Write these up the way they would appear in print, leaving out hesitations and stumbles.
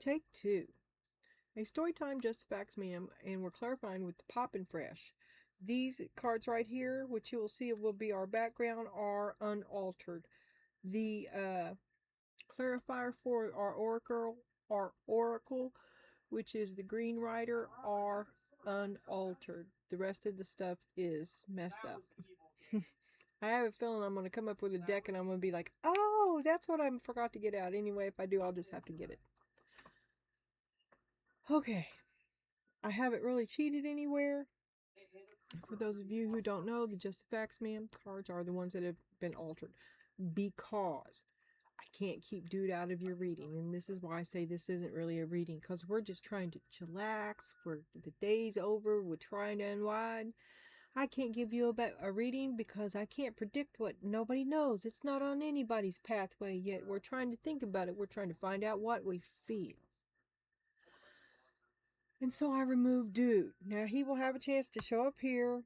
Take 2. A StoryTime JTFM, ma'am, and we're clarifying with the Poppin' Fresh. These cards right here, which you will see will be our background, are unaltered. The clarifier for our oracle, which is the Green Rider, are unaltered. The rest of the stuff is messed up. I have a feeling I'm going to come up with a deck and I'm going to be like, oh, that's what I forgot to get out. Anyway, if I do, I'll just have to get it. Okay. I haven't really cheated anywhere. For those of you who don't know, the Just the Facts, ma'am, cards are the ones that have been altered. Because I can't keep dude out of your reading. And this is why I say this isn't really a reading. Because we're just trying to chillax. The day's over. We're trying to unwind. I can't give you a reading because I can't predict what nobody knows. It's not on anybody's pathway yet. We're trying to think about it. We're trying to find out what we feel. And so I removed dude. Now he will have a chance to show up here.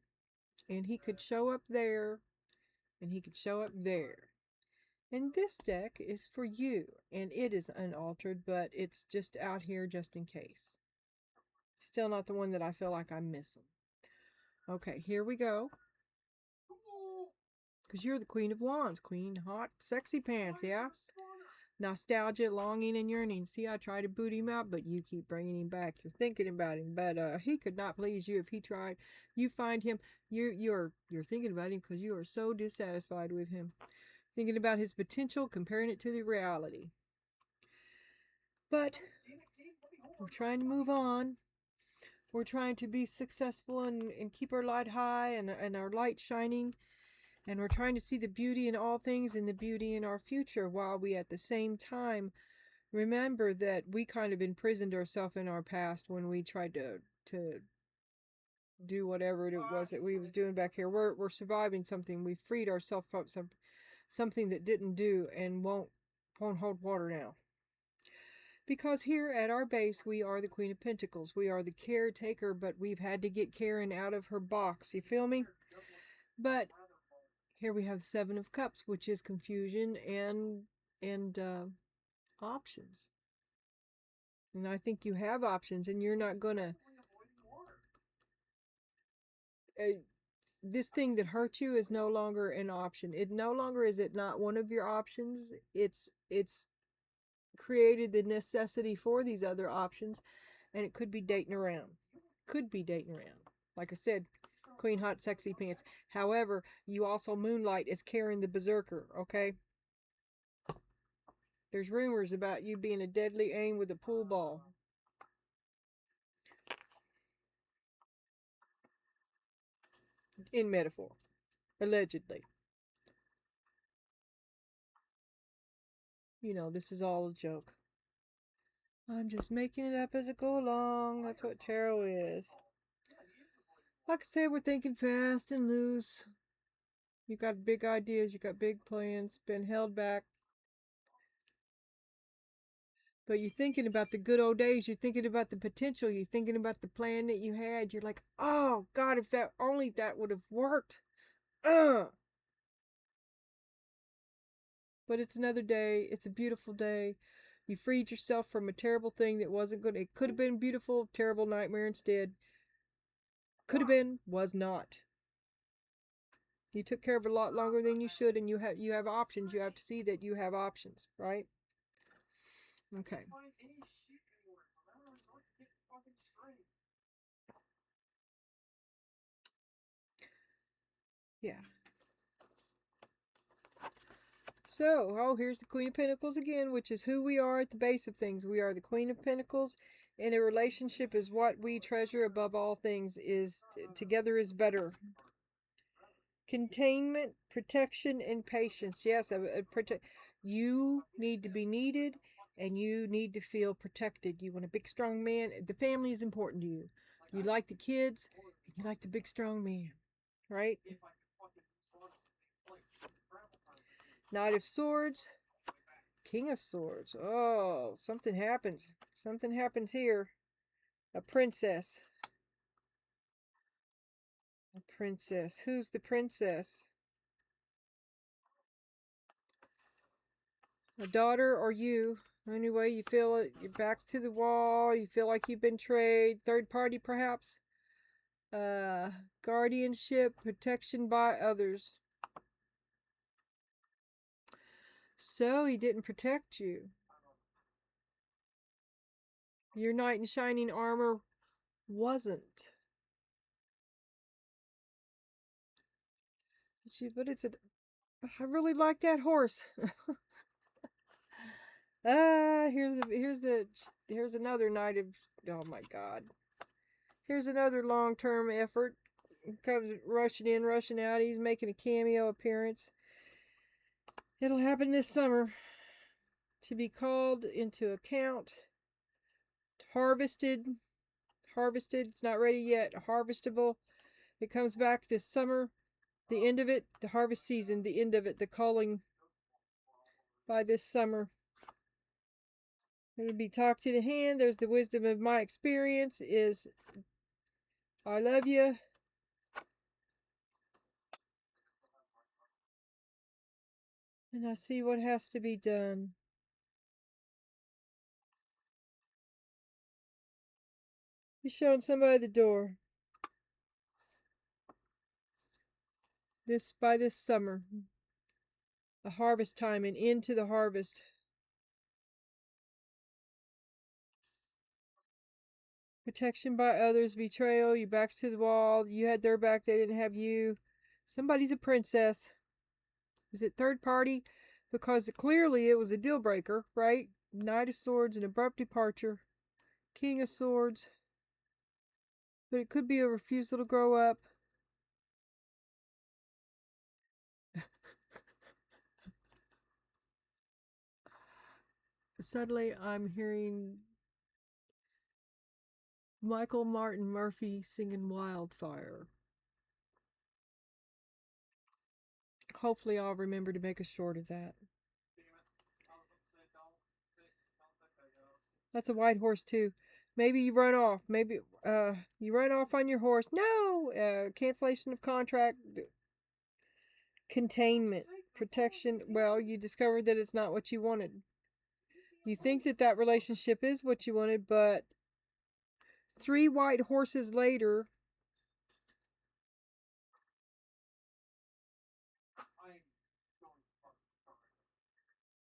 And he could show up there. And he could show up there. And this deck is for you. And it is unaltered. But it's just out here just in case. Still not the one that I feel like I'm missing. Okay, here we go. Because you're the Queen of Wands. Queen, hot, sexy pants, yeah? Nostalgia, longing, and yearning. See, I try to boot him out, but you keep bringing him back. You're thinking about him, but he could not please you if he tried. You find him, you're thinking about him because you are so dissatisfied with him. Thinking about his potential, comparing it to the reality. But we're trying to move on. We're trying to be successful and keep our light high and our light shining. And we're trying to see the beauty in all things and the beauty in our future, while we at the same time remember that we kind of imprisoned ourselves in our past when we tried to do whatever it was that we was doing back here. We're surviving something. We freed ourselves from something that didn't do and won't hold water now. Because here at our base, we are the Queen of Pentacles. We are the caretaker, but we've had to get Karen out of her box. You feel me? But here we have the Seven of Cups, which is confusion and options. And I think you have options, and you're not gonna. This thing that hurt you is no longer an option. It no longer is it not one of your options. It's created the necessity for these other options, and it could be dating around. Could be dating around. Like I said, Queen Hot Sexy Pants. However, you also moonlight as Karen the Berserker, okay? There's rumors about you being a deadly aim with a pool ball. In metaphor. Allegedly. You know, this is all a joke. I'm just making it up as I go along. That's what tarot is. Like I said, we're thinking fast and loose. You got big ideas. You got big plans. Been held back. But you're thinking about the good old days. You're thinking about the potential. You're thinking about the plan that you had. You're like, oh, God, if that only that would have worked. But it's another day. It's a beautiful day. You freed yourself from a terrible thing that wasn't good. It could have been beautiful, terrible nightmare instead. Could have been, was not. You took care of it a lot longer than you should, and you have options. You have to see that you have options, right? Okay. Yeah. So, here's the Queen of Pentacles again, which is who we are at the base of things. We are the Queen of Pentacles, and a relationship is what we treasure above all things. Together is better. Containment, protection, and patience. Yes, you need to be needed, and you need to feel protected. You want a big, strong man. The family is important to you. You like the kids, and you like the big, strong man, right? Knight of Swords, King of Swords. Oh, something happens. Something happens here. A princess. A princess. Who's the princess? A daughter or you? Anyway, you feel it, your back's to the wall, you feel like you've been betrayed, third party perhaps, guardianship, protection by others. So he didn't protect you. Your knight in shining armor wasn't. But I really like that horse. Here's another night of, oh my God. Here's another long-term effort. Comes rushing in, rushing out. He's making a cameo appearance. It'll happen this summer. To be called into account. Harvested. It's not ready yet. Harvestable. It comes back this summer. The end of it, the harvest season, the end of it, the calling by this summer. It would be talk to the hand. There's the wisdom of my experience is I love you. And I see what has to be done. You're showing somebody the door. By this summer. The harvest time and into the harvest. Protection by others, betrayal, your back's to the wall. You had their back, they didn't have you. Somebody's a princess. Is it third party? Because clearly it was a deal breaker, right? Knight of Swords, an abrupt departure. King of Swords. But it could be a refusal to grow up. Suddenly I'm hearing Michael Martin Murphy singing Wildfire. Hopefully I'll remember to make a short of that. That's a white horse too. Maybe you run off. Maybe you run off on your horse. No! Cancellation of contract. Containment. Protection. Well, you discovered that it's not what you wanted. You think that relationship is what you wanted, but 3 white horses later,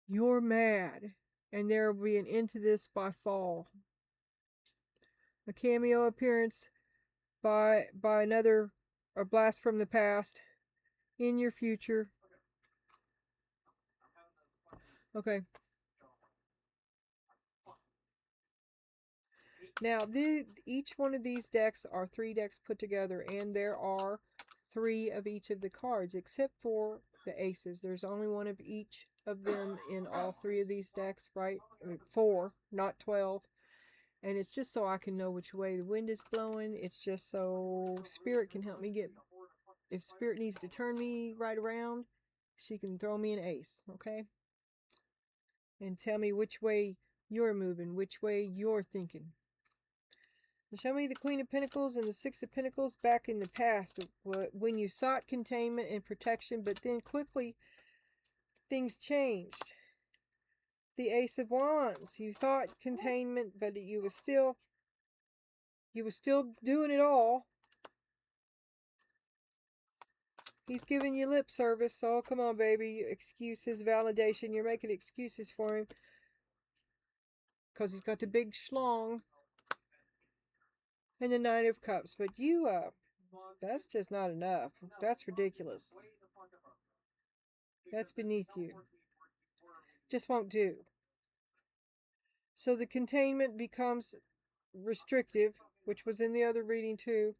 you're mad. And there will be an end to this by fall. A cameo appearance by another, a blast from the past in your future. Okay. Now, each one of these decks are 3 decks put together, and there are 3 of each of the cards, except for the aces. There's only 1 of each of them in all 3 of these decks, right? 4, not 12. And it's just so I can know which way the wind is blowing. It's just so Spirit can help me get, if Spirit needs to turn me right around, she can throw me an ace, okay? And tell me which way you're moving, which way you're thinking. Show me the Queen of Pentacles and the Six of Pentacles back in the past when you sought containment and protection, but then quickly things changed. The Ace of Wands. You thought containment, but you were still doing it all. He's giving you lip service. Oh, come on, baby. Excuses, validation. You're making excuses for him because he's got the big schlong. And the Nine of Cups. But you, that's just not enough. That's ridiculous. That's beneath you. Just won't do. So the containment becomes restrictive, which was in the other reading too.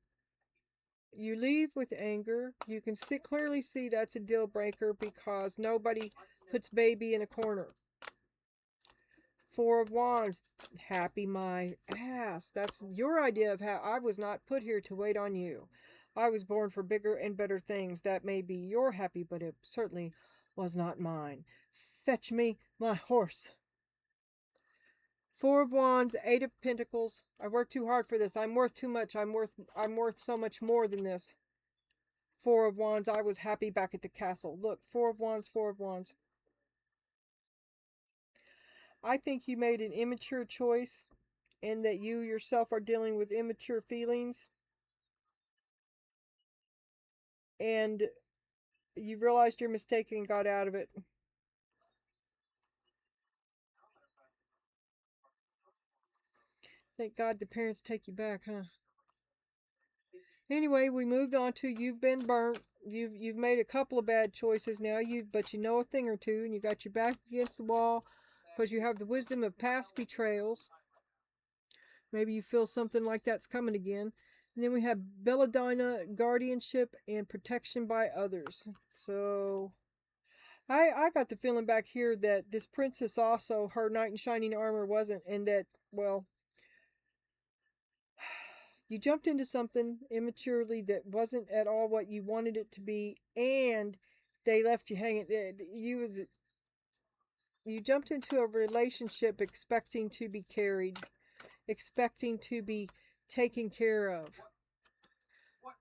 You leave with anger. You can clearly see that's a deal breaker because nobody puts baby in a corner. 4 of Wands. Happy my ass. That's your idea of how I was not put here to wait on you. I was born for bigger and better things. That may be your happy, but it certainly was not mine. Fetch me my horse. 4 of Wands, 8 of Pentacles. I worked too hard for this. I'm worth too much. I'm worth so much more than this. 4 of Wands. I was happy back at the castle. Look, 4 of Wands, 4 of Wands. I think you made an immature choice and that you yourself are dealing with immature feelings, and you realized your mistake and got out of it. Thank God the parents take you back, huh? Anyway, we moved on to you've been burnt. You've made a couple of bad choices now. But you know a thing or two, and you got your back against the wall because you have the wisdom of past betrayals. Maybe you feel something like that's coming again. And then we have belladonna, guardianship, and protection by others. So I got the feeling back here that this princess also, her knight in shining armor wasn't, and that, well, you jumped into something immaturely that wasn't at all what you wanted it to be, and they left you hanging. You jumped into a relationship expecting to be carried, expecting to be taken care of.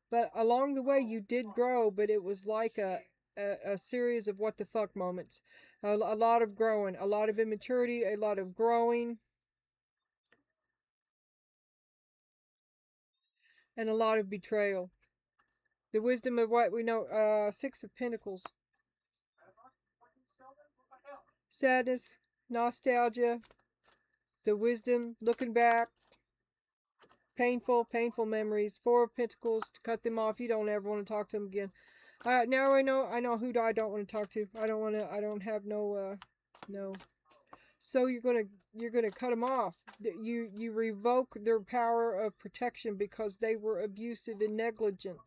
But along the way, you did grow, but it was like a series of what the fuck moments. A lot of growing, a lot of immaturity, a lot of growing, and a lot of betrayal. The wisdom of what we know, Six of Pentacles. Sadness, nostalgia, the wisdom, looking back, painful memories. Four of Pentacles, to cut them off. You don't ever want to talk to them again. Now I know who I don't want to talk to. I don't have no. So you're gonna cut them off. You revoke their power of protection because they were abusive and negligent.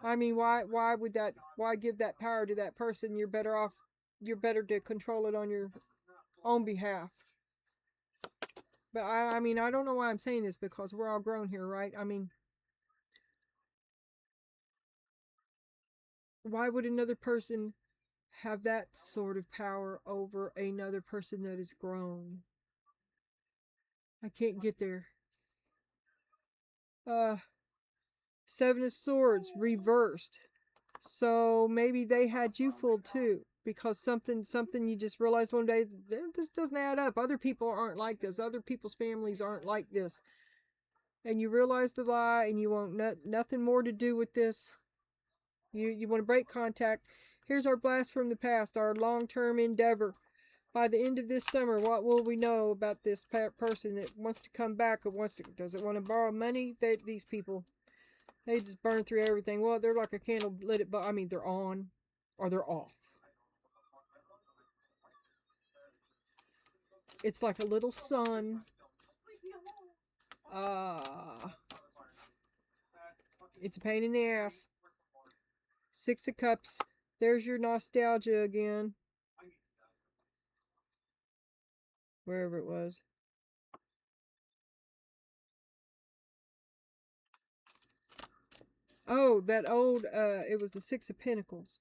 I mean, why would that? Why give that power to that person? You're better off. You're better to control it on your own behalf. But I mean, I don't know why I'm saying this because we're all grown here, right? I mean, why would another person have that sort of power over another person that is grown? I can't get there. Seven of Swords reversed. So maybe they had you fooled too. Because something you just realized one day, this doesn't add up. Other people aren't like this. Other people's families aren't like this. And you realize the lie, and you want nothing more to do with this. You want to break contact. Here's our blast from the past, our long-term endeavor. By the end of this summer, what will we know about this person that wants to come back or doesn't want to borrow money? These people, they just burn through everything. Well, they're like a candle lit, but I mean, they're on or they're off. It's like a little sun. It's a pain in the ass. Six of Cups. There's your nostalgia again. Wherever it was. Oh, that old, it was the Six of Pentacles.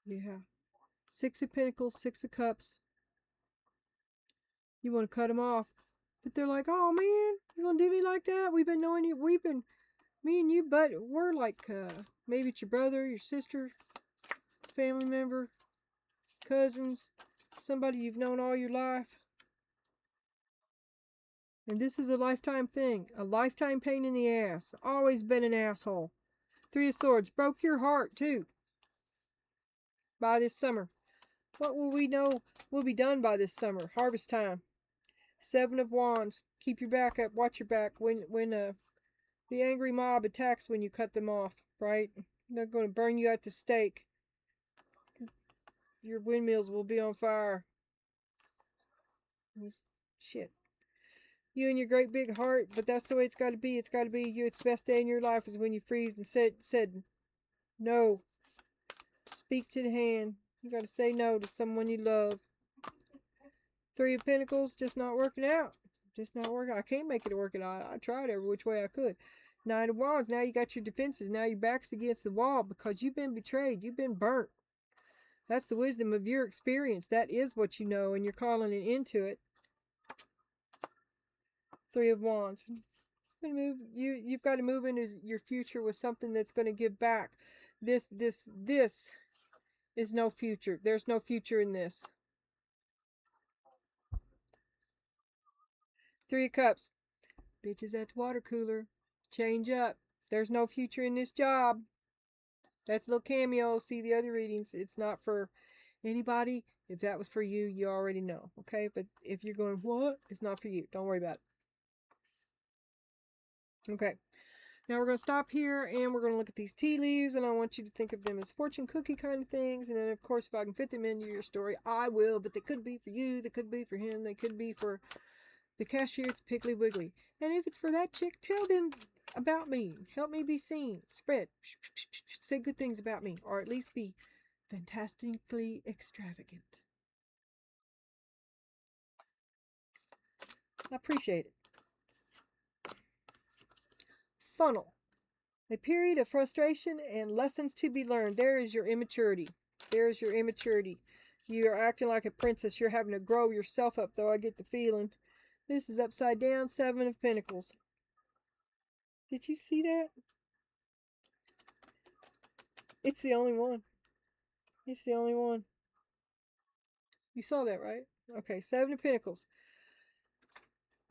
Yeah. Six of Pentacles, Six of Cups. You want to cut them off. But they're like, oh man, you gonna do me like that? We've been knowing you, me and you, but we're like, maybe it's your brother, your sister, family member, cousins, somebody you've known all your life. And this is a lifetime thing. A lifetime pain in the ass. Always been an asshole. Three of Swords. Broke your heart, too. By this summer. What will we know will be done by this summer? Harvest time. Seven of Wands. Keep your back up. Watch your back. When the angry mob attacks when you cut them off, right? They're going to burn you at the stake. Your windmills will be on fire. Shit. You and your great big heart, but that's the way it's got to be. It's got to be you. It's the best day in your life is when you freeze and said no. Speak to the hand. You got to say no to someone you love. Three of Pentacles, just not working out. Just not working. I can't make it work out. I tried every which way I could. Nine of Wands. Now you got your defenses. Now your back's against the wall because you've been betrayed. You've been burnt. That's the wisdom of your experience. That is what you know, and you're calling it into it. Three of Wands. You've got to move into your future with something that's going to give back. This is no future. There's no future in this. 3 of Cups. Bitches at the water cooler. Change up. There's no future in this job. That's a little cameo. See the other readings. It's not for anybody. If that was for you, you already know. Okay? But if you're going, what? It's not for you. Don't worry about it. Okay. Now we're going to stop here and we're going to look at these tea leaves, and I want you to think of them as fortune cookie kind of things. And then, of course, if I can fit them into your story, I will. But they could be for you. They could be for him. They could be for the cashier at the Piggly Wiggly. And if it's for that chick, tell them about me. Help me be seen. Spread. Say good things about me. Or at least be fantastically extravagant. I appreciate it. Funnel. A period of frustration and lessons to be learned. There is your immaturity. There's your immaturity. You're acting like a princess. You're having to grow yourself up, though. I get the feeling. This is upside down. 7 of Pentacles. Did you see that? It's the only one. It's the only one. You saw that, right? Okay, 7 of Pentacles.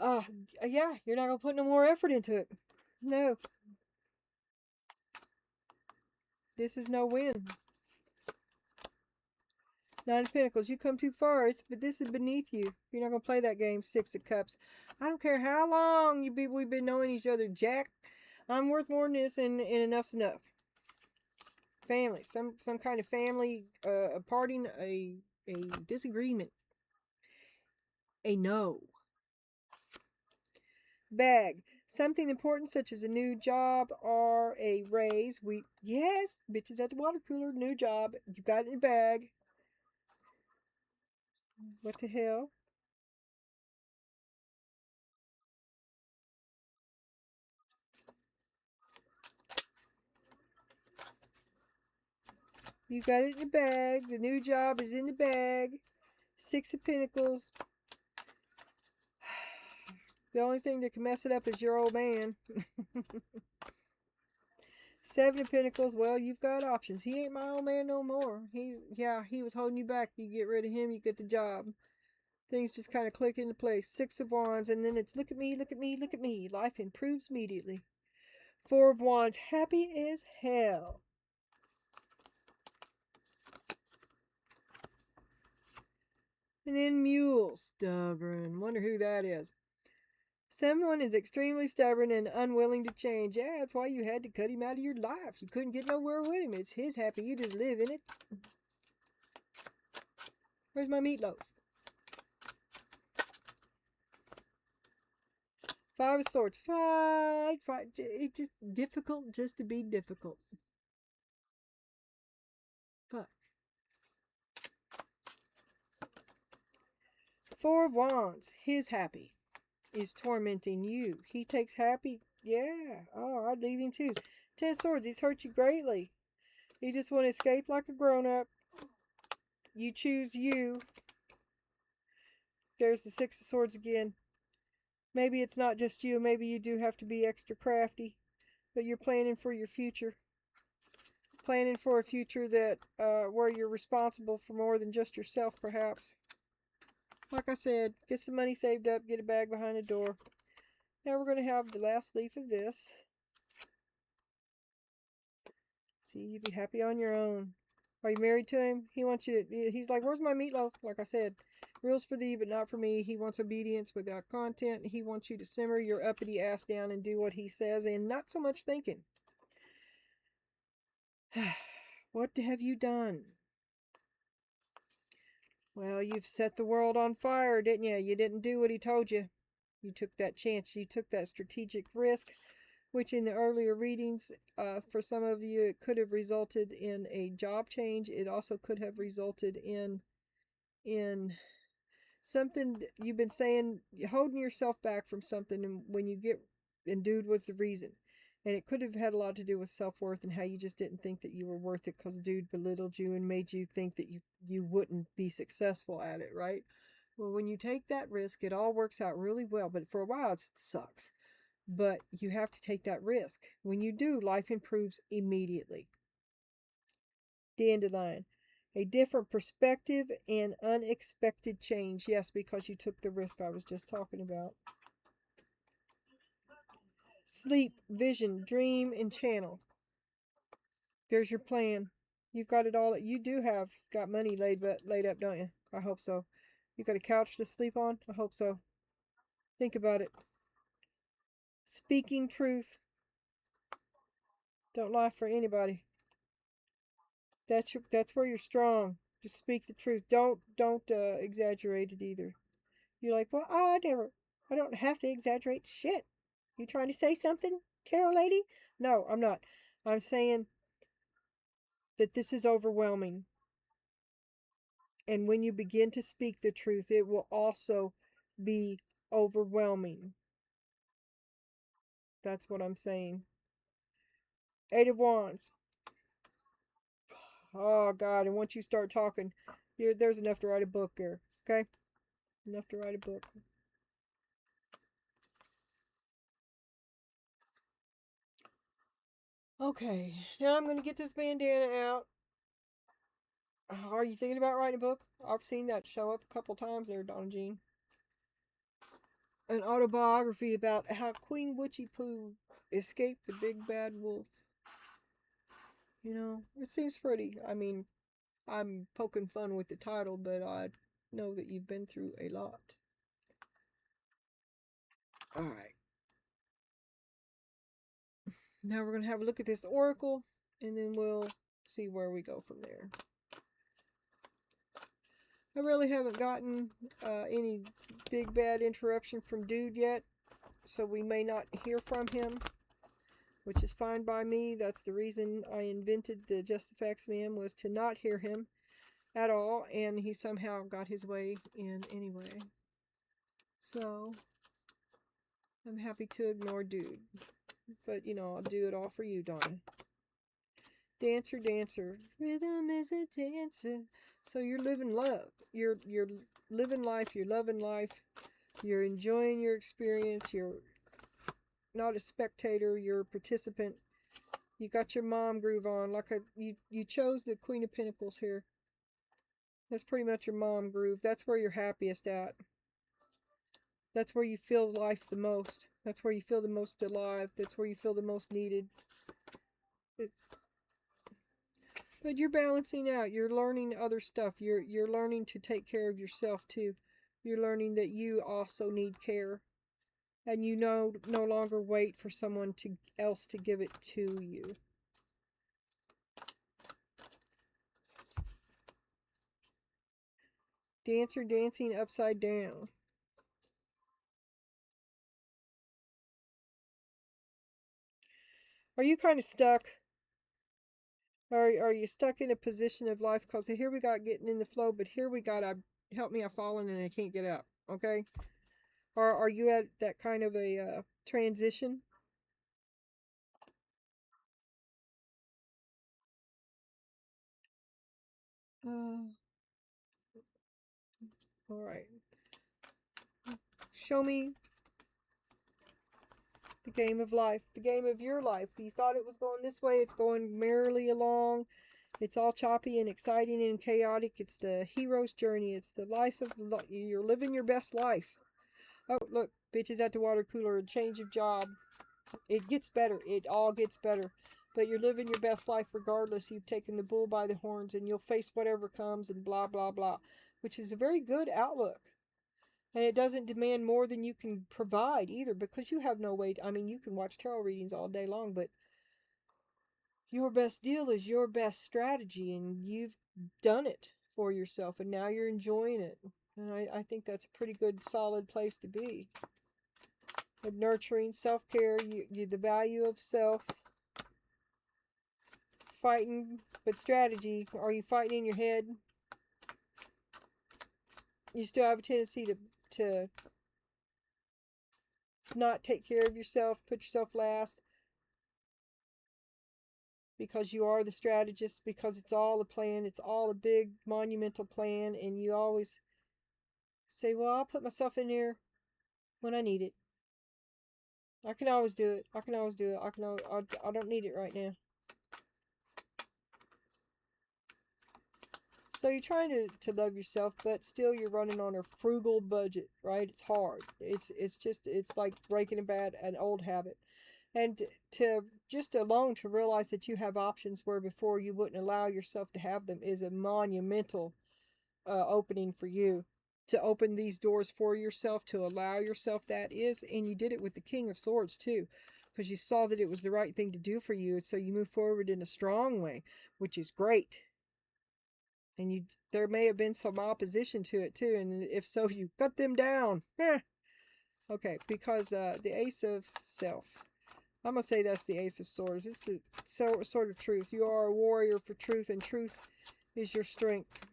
Yeah, you're not going to put no more effort into it. No. This is no win. 9 of Pentacles. You come too far. But this is beneath you. You're not going to play that game. 6 of Cups. I don't care how long we've been knowing each other, Jack. I'm worth more than this, and enough's enough. Family. Some kind of family, a parting, a disagreement. A no. Bag. Something important such as a new job or a raise. Yes, bitches at the water cooler, new job. You got it in the bag. What the hell? You got it in the bag. The new job is in the bag. 6 of Pentacles. The only thing that can mess it up is your old man. 7 of Pentacles. Well, you've got options. He ain't my old man no more. He was holding you back. You get rid of him, you get the job. Things just kind of click into place. 6 of Wands, and then it's look at me, look at me, look at me. Life improves immediately. 4 of Wands. Happy as hell. And then Mule. Stubborn. Wonder who that is. Someone is extremely stubborn and unwilling to change. Yeah, that's why you had to cut him out of your life. You couldn't get nowhere with him. It's his happy. You just live in it. Where's my meatloaf? 5 of Swords. Fight. It's just difficult just to be difficult. Fuck. 4 of Wands. His happy is tormenting you. He takes happy. Yeah. Oh, I'd leave him too. 10 of Swords. He's hurt you greatly. You just want to escape like a grown-up. You choose you. There's the 6 of Swords again. Maybe it's not just you. Maybe you do have to be extra crafty. But you're planning for your future. Planning for a future that where you're responsible for more than just yourself, perhaps. Like I said, get some money saved up, get a bag behind the door. Now we're going to have the last leaf of this. See, you be happy on your own. Are you married to him? He wants you to, he's like, where's my meatloaf? Like I said, rules for thee, but not for me. He wants obedience without content. He wants you to simmer your uppity ass down and do what he says and not so much thinking. What have you done? Well, you've set the world on fire, didn't you? You didn't do what he told you. You took that chance. You took that strategic risk, which in the earlier readings, for some of you, it could have resulted in a job change. It also could have resulted in something you've been saying, holding yourself back from something, and when you get, and dude was the reason. And it could have had a lot to do with self-worth and how you just didn't think that you were worth it because dude belittled you and made you think that you wouldn't be successful at it, right? Well, when you take that risk, it all works out really well. But for a while, it sucks. But you have to take that risk. When you do, life improves immediately. Dandelion. A different perspective and unexpected change. Yes, because you took the risk I was just talking about. Sleep, vision, dream, and channel. There's your plan. You've got it all. You do have got money laid up, don't you? I hope so. You got a couch to sleep on? I hope so. Think about it. Speaking truth. Don't lie for anybody. That's where you're strong. Just speak the truth. Don't exaggerate it either. You're like, well, I don't have to exaggerate shit. You trying to say something, tarot lady? No, I'm not. I'm saying that this is overwhelming. And when you begin to speak the truth, it will also be overwhelming. That's what I'm saying. Eight of Wands. Oh, God. And once you start talking, there's enough to write a book there. Okay? Enough to write a book. Okay. Now I'm going to get this bandana out. Are you thinking about writing a book? I've seen that show up a couple times there, Donna Jean. An autobiography about how Queen Witchy Poo escaped the big bad wolf. You know, it seems pretty. I mean, I'm poking fun with the title, but I know that you've been through a lot. Alright. Now we're going to have a look at this oracle, and then we'll see where we go from there. I really haven't gotten any big bad interruption from Dude yet, so we may not hear from him, which is fine by me. That's the reason I invented the Just the Facts Man, was to not hear him at all, and he somehow got his way in anyway. So, I'm happy to ignore Dude. But, you know, I'll do it all for you, Donna. Dancer, dancer. Rhythm is a dancer. So you're living love. You're living life. You're loving life. You're enjoying your experience. You're not a spectator. You're a participant. You got your mom groove on. You chose the Queen of Pentacles here. That's pretty much your mom groove. That's where you're happiest at. That's where you feel life the most. That's where you feel the most alive. That's where you feel the most needed. But you're balancing out. You're learning other stuff. You're learning to take care of yourself too. You're learning that you also need care. And you no longer wait for someone else to give it to you. Dancer dancing upside down. Are you kind of stuck? Are you stuck in a position of life? Because here we got getting in the flow, but here we got, help me, I've fallen and I can't get up. Okay? Or are you at that kind of a transition? All right. Show me the game of life, the game of your life. You thought it was going this way, it's going merrily along. It's all choppy and exciting and chaotic. It's the hero's journey. It's the life of, you're living your best life. Oh, look, bitches at the water cooler, a change of job. It gets better. It all gets better. But you're living your best life regardless. You've taken the bull by the horns and you'll face whatever comes and blah, blah, blah. Which is a very good outlook. And it doesn't demand more than you can provide either, because you have no way I mean, you can watch tarot readings all day long, but your best deal is your best strategy, and you've done it for yourself, and now you're enjoying it. And I think that's a pretty good, solid place to be. But nurturing, self-care, the value of self. Fighting, but strategy. Are you fighting in your head? You still have a tendency to not take care of yourself, put yourself last, because you are the strategist, because it's all a plan, it's all a big monumental plan, and you always say, well, I'll put myself in there when I need it. I can always do it. I don't need it right now. So you're trying to love yourself, but still you're running on a frugal budget, right? It's hard. It's like breaking an old habit. And to just alone to realize that you have options where before you wouldn't allow yourself to have them is a monumental opening for you. To open these doors for yourself, to allow yourself that is, and you did it with the King of Swords too, because you saw that it was the right thing to do for you, so you move forward in a strong way, which is great. And there may have been some opposition to it too, and if so, you cut them down. Okay, because the Ace of Self. I'm gonna say that's the Ace of Swords. It's the sort of truth. You are a warrior for truth, and truth is your strength.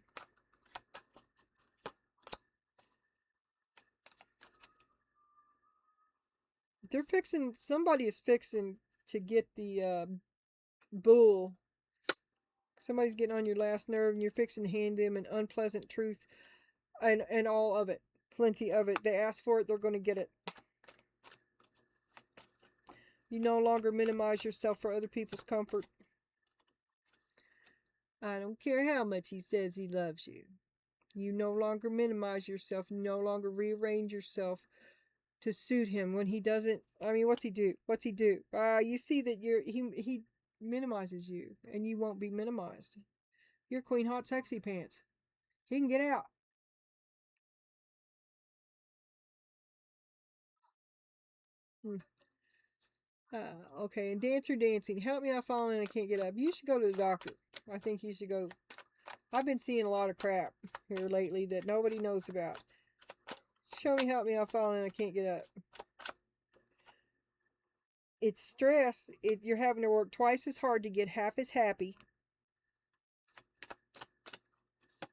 Somebody is fixing to get the bull. Somebody's getting on your last nerve, and you're fixing to hand them an unpleasant truth, and all of it. Plenty of it. They ask for it, they're going to get it. You no longer minimize yourself for other people's comfort. I don't care how much he says he loves you. You no longer minimize yourself. You no longer rearrange yourself to suit him when he doesn't. I mean, what's he do? What's he do? You see that he minimizes you, and you won't be minimized. You're Queen Hot Sexy Pants. He can get out. Okay, and Dancer Dancing. Help me, I've fallen and I can't get up. You should go to the doctor. I think you should go. I've been seeing a lot of crap here lately that nobody knows about. Show me, help me, I've fallen and I can't get up. It's stress. You're having to work twice as hard to get half as happy.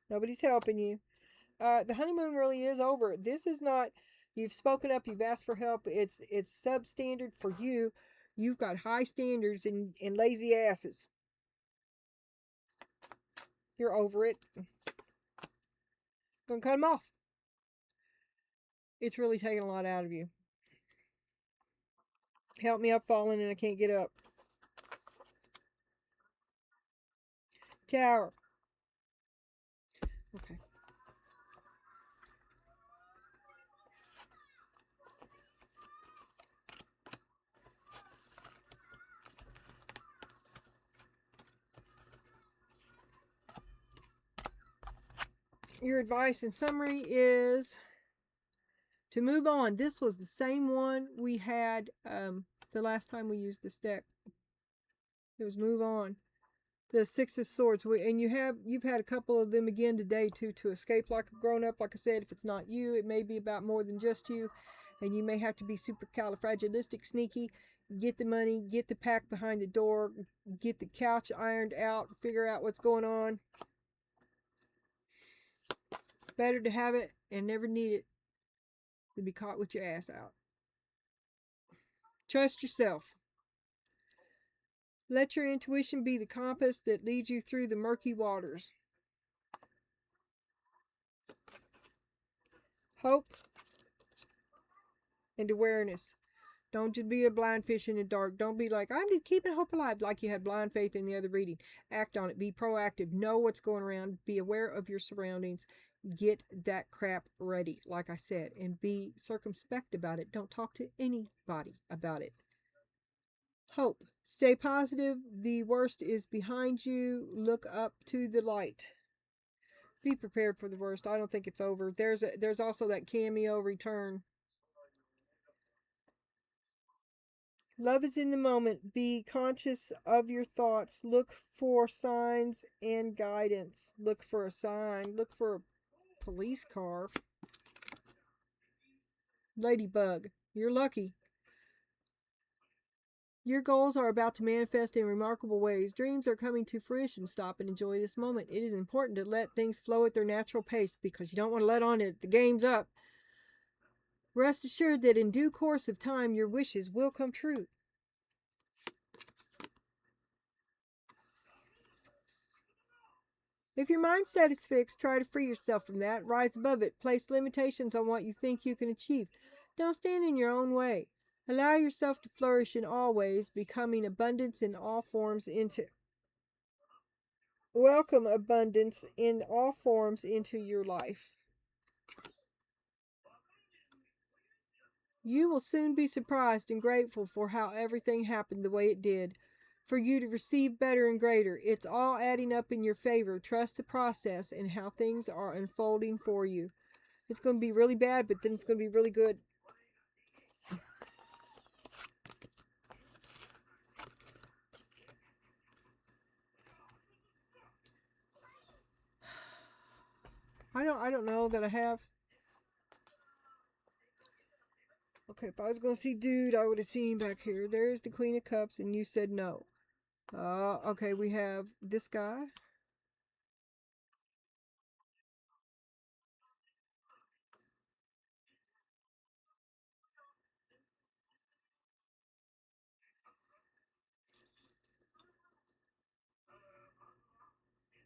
Nobody's helping you. The honeymoon really is over. This is not, you've spoken up, you've asked for help. It's substandard for you. You've got high standards and lazy asses. You're over it. Gonna cut them off. It's really taking a lot out of you. Help me, I've fallen and I can't get up. Tower. Okay. Your advice in summary is to move on. This was the same one we had the last time we used this deck. It was move on. The Six of Swords, and you've had a couple of them again today too. To escape like a grown up, like I said, if it's not you, it may be about more than just you, and you may have to be supercalifragilistic sneaky. Get the money, get the pack behind the door, get the couch ironed out, figure out what's going on. Better to have it and never need it than be caught with your ass out. Trust yourself. Let your intuition be the compass that leads you through the murky waters. Hope and awareness. Don't just be a blind fish in the dark. Don't be like, I'm just keeping hope alive, like you had blind faith in the other reading. Act on it. Be proactive. Know what's going around. Be aware of your surroundings. Get that crap ready, like I said, and be circumspect about it. Don't talk to anybody about it. Hope. Stay positive. The worst is behind you. Look up to the light. Be prepared for the worst. I don't think it's over. There's also that cameo return. Love is in the moment. Be conscious of your thoughts. Look for signs and guidance. Look for a sign. Look for a police car. Ladybug. You're lucky. Your goals are about to manifest in remarkable ways. Dreams are coming to fruition. Stop and enjoy this moment. It is important to let things flow at their natural pace because you don't want to let on it. The game's up. Rest assured that in due course of time, your wishes will come true. If your mindset is fixed, try to free yourself from that. Rise above it. Place limitations on what you think you can achieve. Don't stand in your own way. Allow yourself to flourish in all ways, becoming abundance in all forms into welcome abundance in all forms into your life. You will soon be surprised and grateful for how everything happened the way it did. For you to receive better and greater. It's all adding up in your favor. Trust the process and how things are unfolding for you. It's going to be really bad, but then it's going to be really good. I don't know that I have. Okay, if I was going to see dude, I would have seen him back here. There's the Queen of Cups, and you said no. Okay, we have this guy.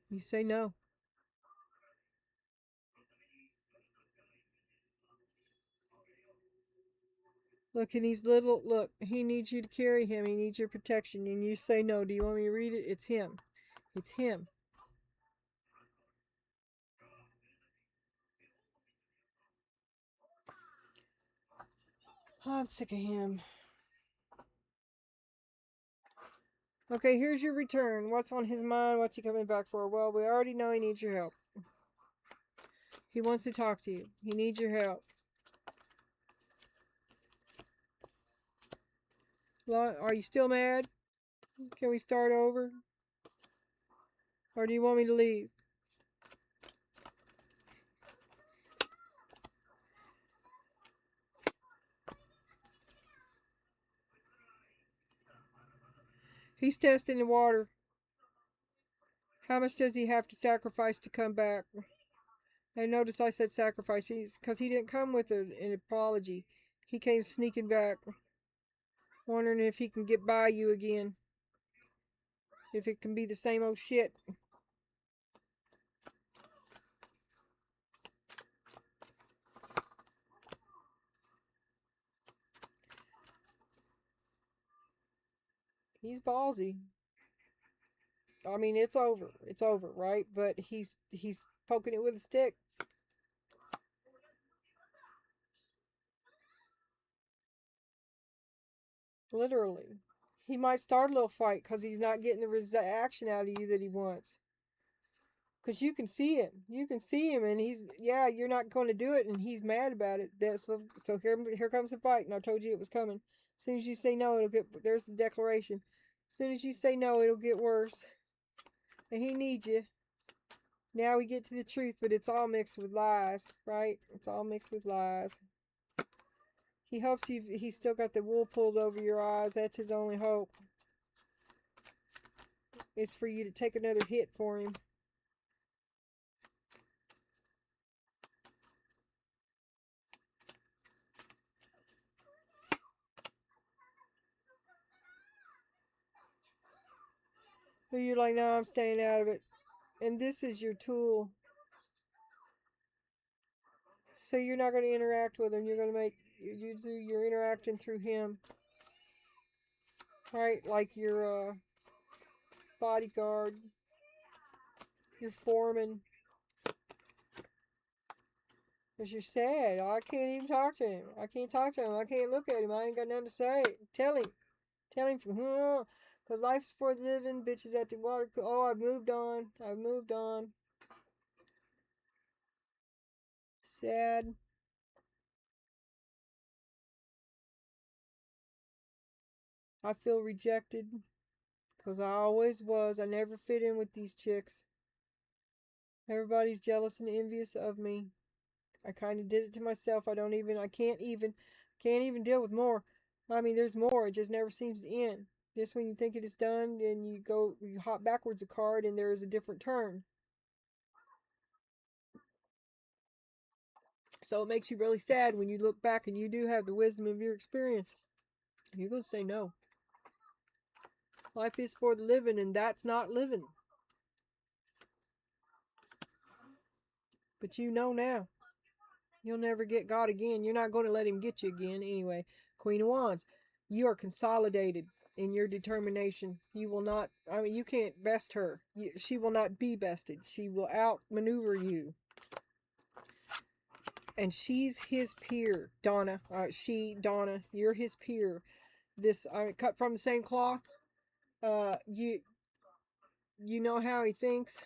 You say no. Look, and he's little. Look, he needs you to carry him. He needs your protection. And you say no. Do you want me to read it? It's him. It's him. I'm sick of him. Okay, here's your return. What's on his mind? What's he coming back for? Well, we already know he needs your help. He wants to talk to you. He needs your help. Well, are you still mad? Can we start over? Or do you want me to leave? He's testing the water. How much does he have to sacrifice to come back? And notice I said sacrifice. Because he didn't come with an apology. He came sneaking back, wondering if he can get by you again. If it can be the same old shit. He's ballsy. I mean, it's over. It's over, right? But he's poking it with a stick. Literally. He might start a little fight because he's not getting the reaction out of you that he wants. Because you can see him. You can see him, and yeah, you're not going to do it, and he's mad about it. So here comes the fight, and I told you it was coming. As soon as you say no, there's the declaration. As soon as you say no, it'll get worse. And he needs you. Now we get to the truth, but it's all mixed with lies, right? It's all mixed with lies. He hopes he's still got the wool pulled over your eyes. That's his only hope. Is for you to take another hit for him. But you're like, no, I'm staying out of it. And this is your tool. So you're not going to interact with him. You're going to you're interacting through him. Right? Like your bodyguard, your foreman. Because you're sad. I can't even talk to him. I can't talk to him. I can't look at him. I ain't got nothing to say. Tell him. Tell him. Because life's for the living. Bitches at the water. Oh, I've moved on. I've moved on. Sad. I feel rejected. Because I always was. I never fit in with these chicks. Everybody's jealous and envious of me. I kind of did it to myself. I can't even deal with more. I mean, there's more. It just never seems to end. Just when you think it is done, then you hop backwards a card and there is a different turn. So it makes you really sad when you look back and you do have the wisdom of your experience. You're going to say no. Life is for the living, and that's not living. But you know now. You'll never get God again. You're not going to let him get you again anyway. Queen of Wands, you are consolidated. in your determination. You will not, I mean, you can't best her. She will not be bested. She will outmaneuver you. And she's his peer, Donna. Donna, you're his peer. This, cut from the same cloth. You know how he thinks.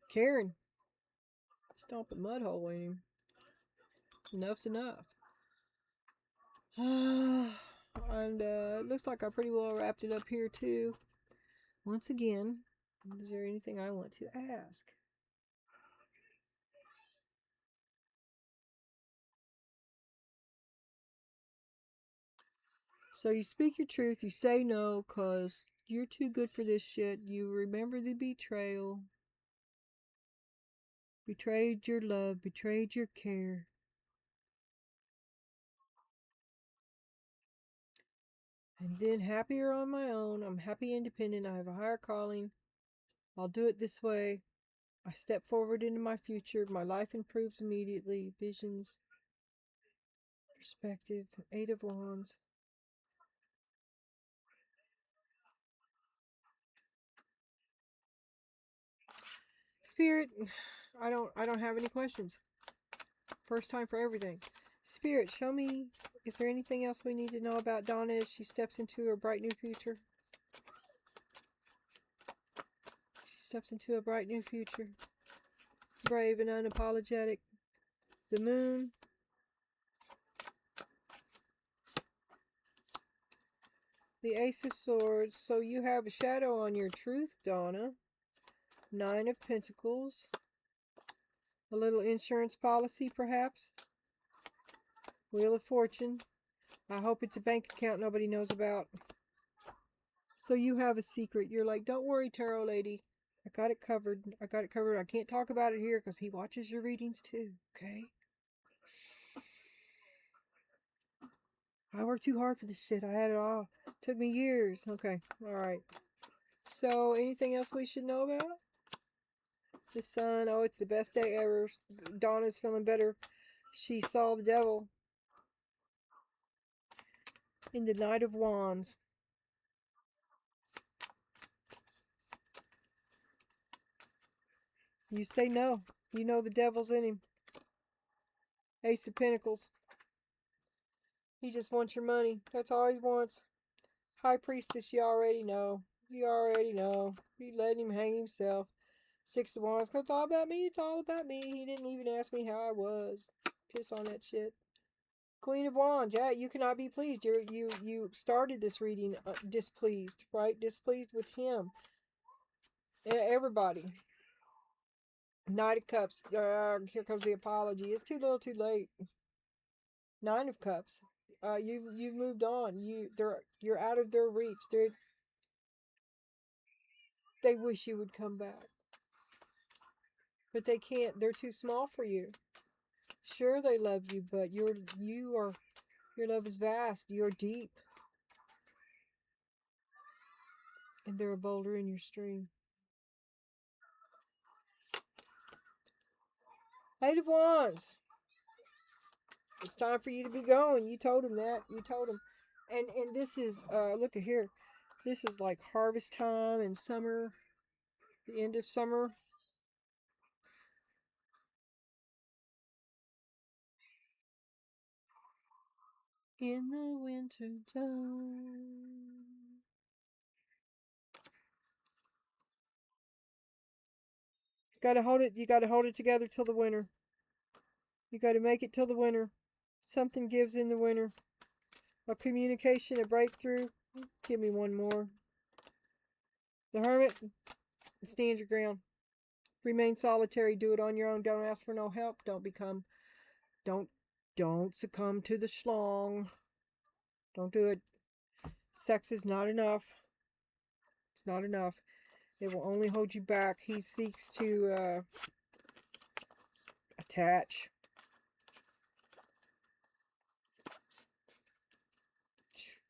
Karen, stomp a mud hole in him. Enough's enough. And it looks like I pretty well wrapped it up here too. Once again, is there anything I want to ask? So you speak your truth, you say no because you're too good for this shit. You remember the betrayal. Betrayed your love, betrayed your care. And then happier on my own. I'm happy independent. I have a higher calling. I'll do it this way. I step forward into my future. My life improves immediately. Visions. Perspective. 8 of Wands. Spirit, I don't have any questions. First time for everything. Spirit, show me, is there anything else we need to know about Donna as she steps into her bright new future? She steps into a bright new future. Brave and unapologetic. The moon. The Ace of Swords. So you have a shadow on your truth, Donna. 9 of Pentacles. A little insurance policy, perhaps. Wheel of Fortune. I hope it's a bank account nobody knows about. So you have a secret. You're like, don't worry, tarot lady. I got it covered. I got it covered. I can't talk about it here because he watches your readings too, okay? I worked too hard for this shit. I had it all. It took me years. Okay, alright. So, anything else we should know about? The sun. Oh, it's the best day ever. Donna's feeling better. She saw the devil in the Knight of Wands. You say no. You know the devil's in him. Ace of Pentacles. He just wants your money. That's all he wants. High Priestess, you already know. You already know. You let him hang himself. 6 of Wands. It's all about me. It's all about me. He didn't even ask me how I was. Piss on that shit. Queen of Wands. Yeah, you cannot be pleased. You started this reading displeased, right? Displeased with him. Everybody. Knight of Cups. Here comes the apology. It's too little, too late. 9 of Cups. You've moved on. You're out of their reach. They wish you would come back, but they can't. They're too small for you. Sure, they love you, but your love is vast. You're deep, and they're a boulder in your stream. 8 of Wands. It's time for you to be going. You told him that. You told him. And this is, look at here. This is like harvest time and summer. The end of summer. In the winter time. Gotta hold it. You gotta hold it together till the winter. You gotta make it till the winter. Something gives in the winter. A communication, a breakthrough. Give me one more. The Hermit. Stand your ground. Remain solitary. Do it on your own. Don't ask for no help. Don't succumb to the schlong. Don't do it. Sex is not enough. It's not enough. It will only hold you back. He seeks to attach.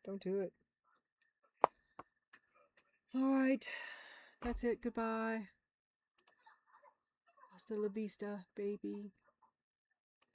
Don't do it. Alright. That's it. Goodbye. Hasta la vista, baby.